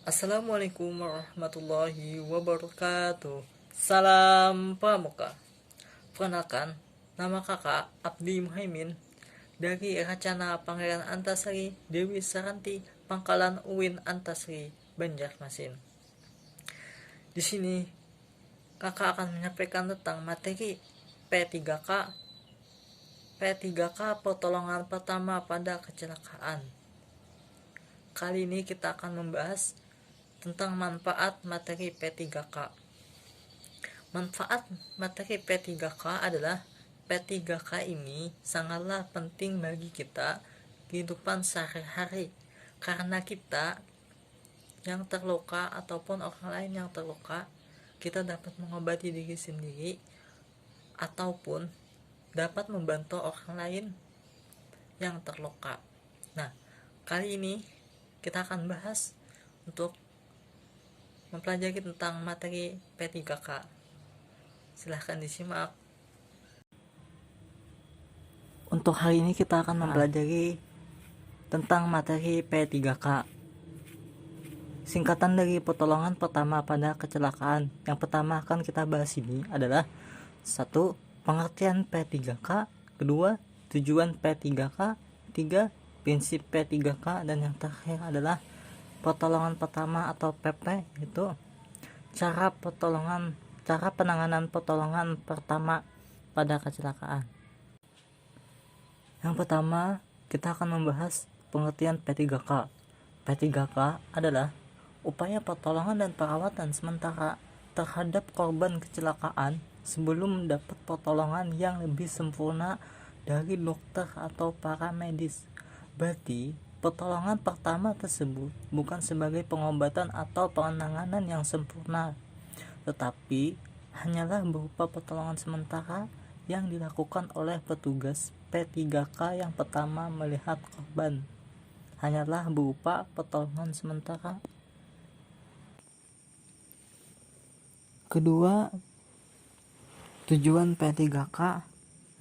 Assalamualaikum warahmatullahi wabarakatuh. Salam Pramuka. Perkenalkan, nama kakak Abdi Muhaimin dari Racana Pangeran Antasari Dewi Saranti Pangkalan Uwin Antasari Banjarmasin. Di sini kakak akan menyampaikan tentang materi P3K. P3K pertolongan pertama pada kecelakaan. Kali ini kita akan membahas tentang manfaat materi P3K. Manfaat materi P3K adalah P3K ini sangatlah penting bagi kita kehidupan sehari-hari, karena kita yang terluka ataupun orang lain yang terluka, kita dapat mengobati diri sendiri ataupun dapat membantu orang lain yang terluka. Nah, kali ini kita akan bahas untuk mempelajari tentang materi P3K. Silahkan disimak. Untuk hari ini kita akan mempelajari tentang materi P3K. Singkatan dari pertolongan pertama pada kecelakaan. Yang pertama akan kita bahas ini adalah 1. Pengertian P3K, 2. Tujuan P3K, 3. Prinsip P3K, dan yang terakhir adalah pertolongan pertama atau PP, yaitu cara penanganan pertolongan pertama pada kecelakaan. Yang pertama, kita akan membahas pengertian P3K. P3K adalah upaya pertolongan dan perawatan sementara terhadap korban kecelakaan sebelum mendapat pertolongan yang lebih sempurna dari dokter atau para medis. Berarti, pertolongan pertama tersebut bukan sebagai pengobatan atau penanganan yang sempurna, tetapi hanyalah berupa pertolongan sementara yang dilakukan oleh petugas P3K yang pertama melihat korban. Hanyalah berupa pertolongan sementara. Kedua, tujuan P3K.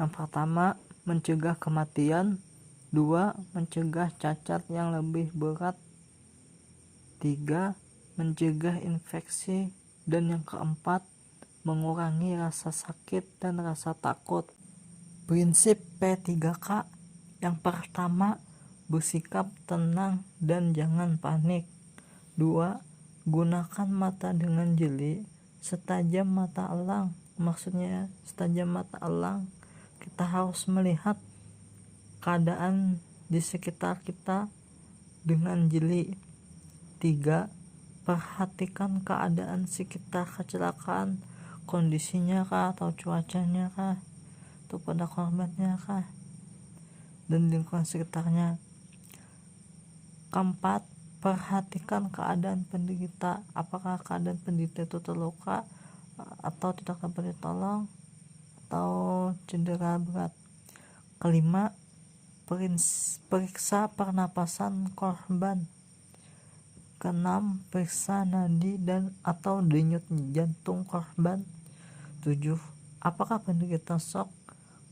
Yang pertama, mencegah kematian. 2. Mencegah cacat yang lebih berat. 3. Mencegah infeksi. Dan yang keempat, mengurangi rasa sakit dan rasa takut. Prinsip P3K. Yang pertama, bersikap tenang dan jangan panik. 2. Gunakan mata dengan jeli setajam mata elang. Maksudnya setajam mata elang, kita harus melihat keadaan di sekitar kita dengan jeli. 3. Perhatikan keadaan sekitar kecelakaan, kondisinya kah, atau cuacanya kah, atau pada korbannya kah, dan lingkungan sekitarnya. Keempat, perhatikan keadaan penderita, apakah keadaan penderita itu terluka atau tidak dapat ditolong atau cedera berat. Kelima, periksa pernapasan korban. Keenam, periksa nadi dan atau denyut jantung korban. 7. Apakah penderita shock?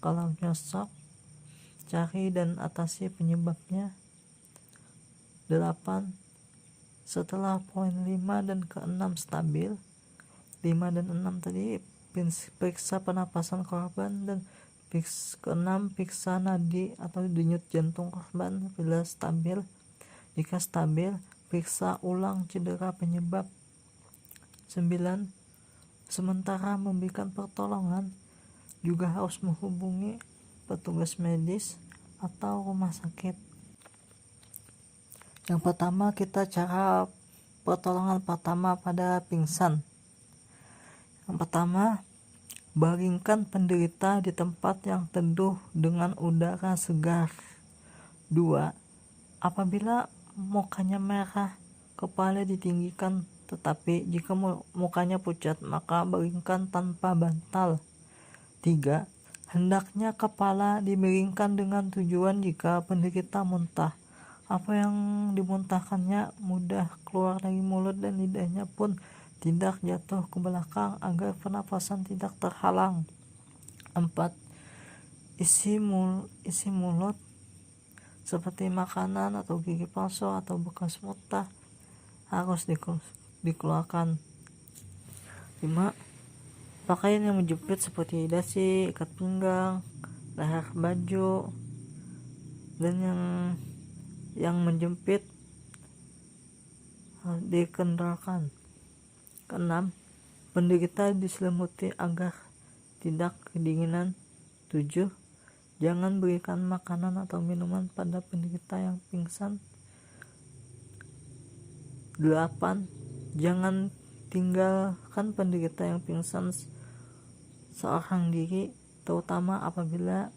Kalau shock, cari dan atasi penyebabnya. 8. Setelah poin 5 dan ke-6 stabil, 5 dan 6 tadi periksa pernapasan korban, dan ke-6 periksa nadi atau denyut jantung korban bila stabil. Jika stabil, periksa ulang cedera penyebab. 9. Sementara memberikan pertolongan, juga harus menghubungi petugas medis atau rumah sakit. Yang pertama, kita cara pertolongan pertama pada pingsan. Yang pertama, baringkan penderita di tempat yang teduh dengan udara segar. 2. Apabila mukanya merah, kepala ditinggikan, tetapi jika mukanya pucat, maka baringkan tanpa bantal. 3. Hendaknya kepala dimiringkan dengan tujuan jika penderita muntah, apa yang dimuntahkannya mudah keluar dari mulut dan lidahnya pun tidak jatuh ke belakang agar pernapasan tidak terhalang. 4. Isi mulut seperti makanan atau gigi palsu atau bekas muntah harus dikeluarkan. 5. Pakaian yang menjepit seperti dasi, ikat pinggang, leher baju, dan yang menjepit dikendalkan. 6. Penderita diselimuti agar tidak kedinginan. 7. Jangan berikan makanan atau minuman pada penderita yang pingsan. 8. Jangan tinggalkan penderita yang pingsan seorang diri, terutama apabila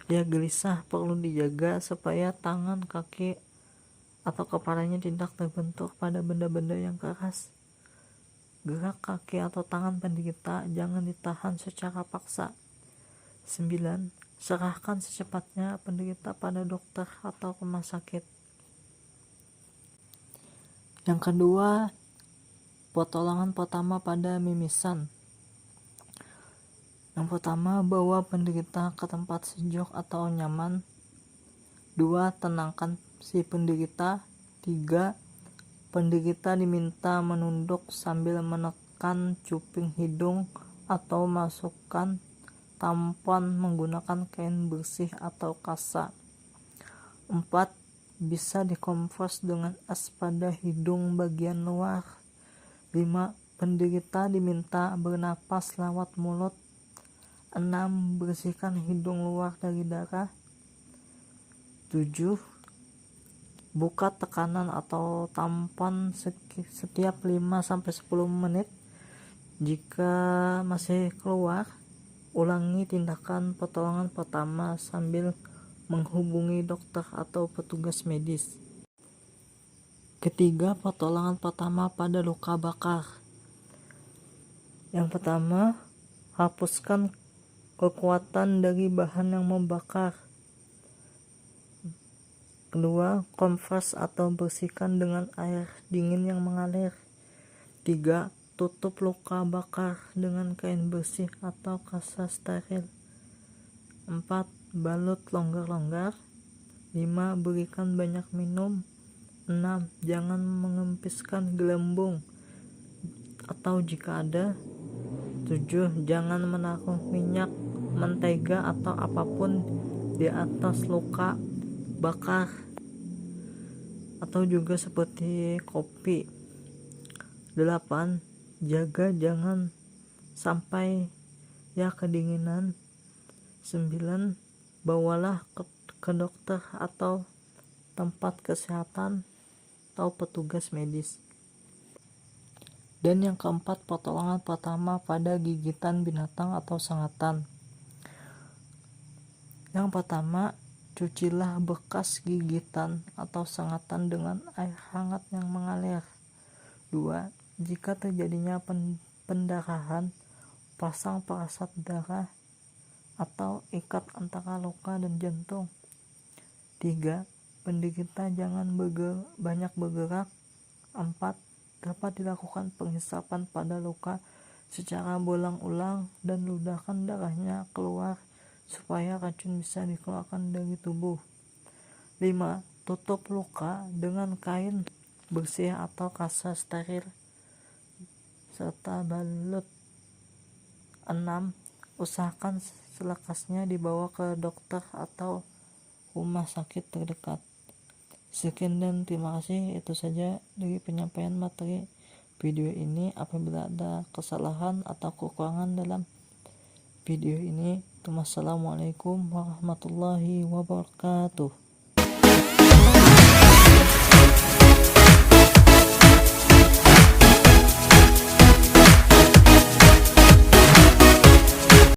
dia gelisah. Perlu dijaga supaya tangan, kaki, atau kepalanya tidak terbentur pada benda-benda yang keras. Gerak kaki atau tangan penderita jangan ditahan secara paksa. 9. Serahkan secepatnya penderita pada dokter atau rumah sakit. Yang kedua, pertolongan pertama pada mimisan. Yang pertama, bawa penderita ke tempat sejuk atau nyaman. 2. Tenangkan si penderita. 3. Penderita diminta menunduk sambil menekan cuping hidung atau masukkan tampon menggunakan kain bersih atau kasa. 4. Bisa dikompres dengan es pada hidung bagian luar. 5. Penderita diminta bernapas lewat mulut. 6. Bersihkan hidung luar dari darah. 7. Buka tekanan atau tampon setiap 5-10 menit. Jika masih keluar, ulangi tindakan pertolongan pertama sambil menghubungi dokter atau petugas medis. Ketiga, pertolongan pertama pada luka bakar. Yang pertama, hapuskan kekuatan dari bahan yang membakar. Kedua, kompres atau bersihkan dengan air dingin yang mengalir. 3. Tutup luka bakar dengan kain bersih atau kasa steril. 4. Balut longgar-longgar. 5. Berikan banyak minum. 6. Jangan mengempiskan gelembung atau jika ada. 7. Jangan menaruh minyak, mentega atau apapun di atas luka bakar atau juga seperti kopi. 8. Jaga jangan sampai kedinginan. 9. Bawalah ke dokter atau tempat kesehatan atau petugas medis. Dan yang keempat, pertolongan pertama pada gigitan binatang atau sengatan. Yang pertama, cucilah bekas gigitan atau sengatan dengan air hangat yang mengalir. 2. Jika terjadinya pendarahan, pasang perasat darah atau ikat antara luka dan jantung. 3. Penderita jangan banyak bergerak. 4. Dapat dilakukan penghisapan pada luka secara berulang-ulang dan ludahkan darahnya keluar supaya racun bisa dikeluarkan dari tubuh. 5. Tutup luka dengan kain bersih atau kasa steril serta balut. 6. Usahakan selekasnya dibawa ke dokter atau rumah sakit terdekat. Sekian dan terima kasih. Itu saja dari penyampaian materi video ini. Apabila ada kesalahan atau kekurangan dalam video ini, wassalamualaikum warahmatullahi wabarakatuh.